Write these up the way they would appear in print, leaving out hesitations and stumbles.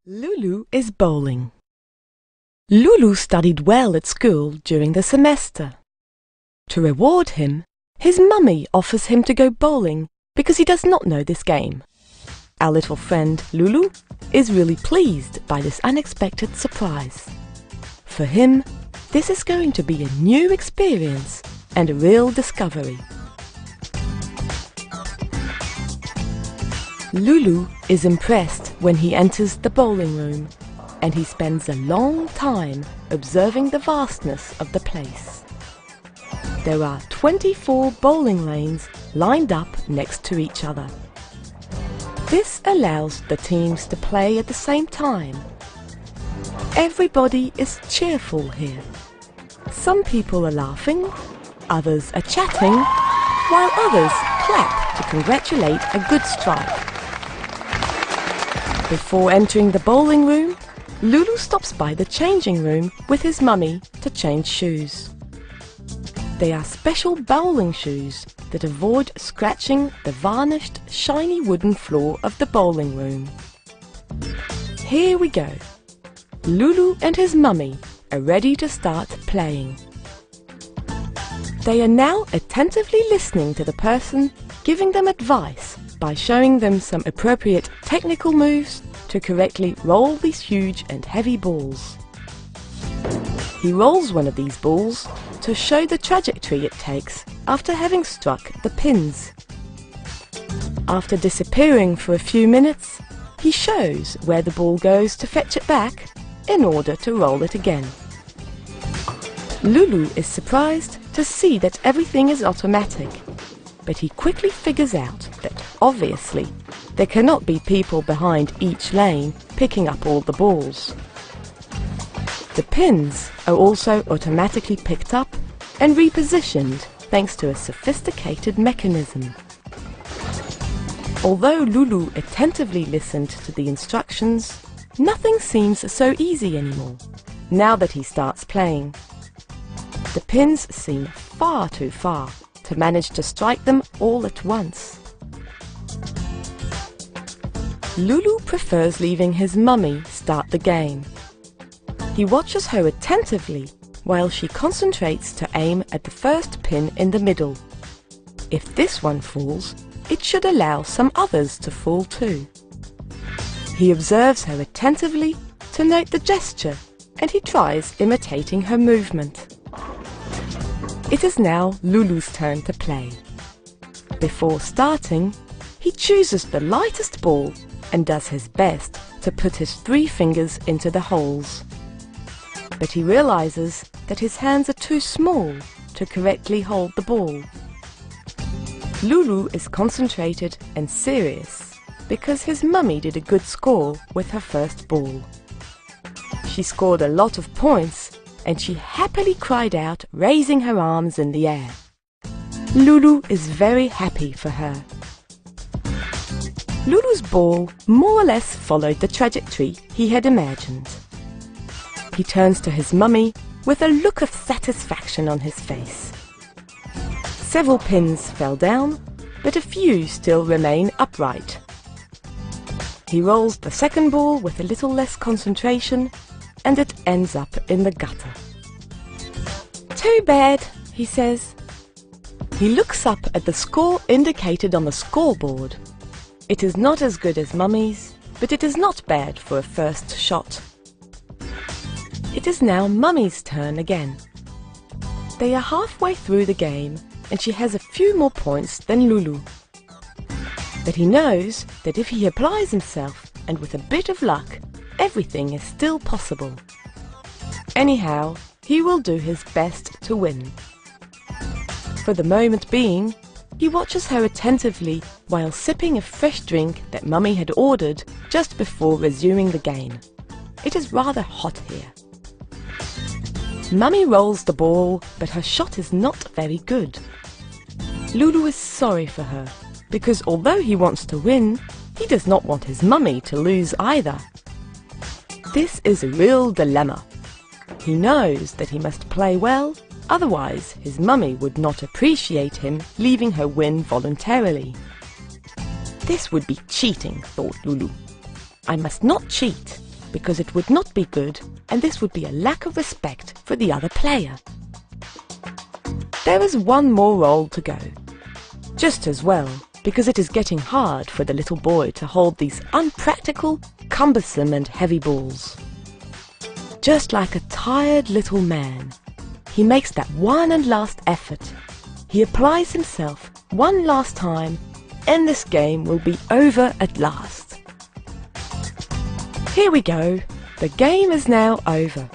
Loulou is bowling. Loulou studied well at school during the semester. To reward him, his mummy offers him to go bowling because he does not know this game. Our little friend Loulou is really pleased by this unexpected surprise. For him, this is going to be a new experience and a real discovery. Loulou is impressed when he enters the bowling room, and he spends a long time observing the vastness of the place. There are 24 bowling lanes lined up next to each other. This allows the teams to play at the same time. Everybody is cheerful here. Some people are laughing, others are chatting, while others clap to congratulate a good strike. Before entering the bowling room, Loulou stops by the changing room with his mummy to change shoes. They are special bowling shoes that avoid scratching the varnished, shiny wooden floor of the bowling room. Here we go. Loulou and his mummy are ready to start playing. They are now attentively listening to the person giving them advice by showing them some appropriate technical moves to correctly roll these huge and heavy balls. He rolls one of these balls to show the trajectory it takes after having struck the pins. After disappearing for a few minutes, he shows where the ball goes to fetch it back in order to roll it again. Loulou is surprised to see that everything is automatic, but he quickly figures out that obviously there cannot be people behind each lane picking up all the balls. The pins are also automatically picked up and repositioned thanks to a sophisticated mechanism. Although Loulou attentively listened to the instructions, nothing seems so easy anymore, now that he starts playing. The pins seem far too far to manage to strike them all at once. Loulou prefers leaving his mummy start the game. He watches her attentively while she concentrates to aim at the first pin in the middle. If this one falls, it should allow some others to fall too. He observes her attentively to note the gesture, and he tries imitating her movement. It is now Loulou's turn to play. Before starting, he chooses the lightest ball and does his best to put his 3 fingers into the holes. But he realizes that his hands are too small to correctly hold the ball. Loulou is concentrated and serious because his mummy did a good score with her first ball. She scored a lot of points, and she happily cried out, raising her arms in the air. Loulou is very happy for her. Loulou's ball more or less followed the trajectory he had imagined. He turns to his mummy with a look of satisfaction on his face. Several pins fell down, but a few still remain upright. He rolls the second ball with a little less concentration, and it ends up in the gutter. "Too bad," he says. He looks up at the score indicated on the scoreboard. It is not as good as Mummy's, but it is not bad for a first shot. It is now Mummy's turn again. They are halfway through the game, and she has a few more points than Loulou. But he knows that if he applies himself, and with a bit of luck, everything is still possible. Anyhow, he will do his best to win. For the moment being, he watches her attentively while sipping a fresh drink that Mummy had ordered just before resuming the game. It is rather hot here. Mummy rolls the ball, but her shot is not very good. Loulou is sorry for her, because although he wants to win, he does not want his mummy to lose either. This is a real dilemma. He knows that he must play well, otherwise his mummy would not appreciate him leaving her win voluntarily. This would be cheating, thought Loulou. I must not cheat. because it would not be good, and this would be a lack of respect for the other player. There is one more roll to go. Just as well, because it is getting hard for the little boy to hold these unpractical, cumbersome and heavy balls. Just like a tired little man, he makes that one and last effort. He applies himself one last time, and this game will be over at last. Here we go. The game is now over.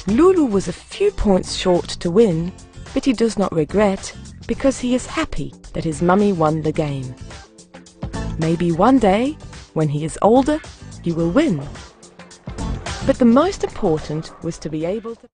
Loulou was a few points short to win, but he does not regret, because he is happy that his mummy won the game. Maybe one day, when he is older, he will win. But the most important was to be able to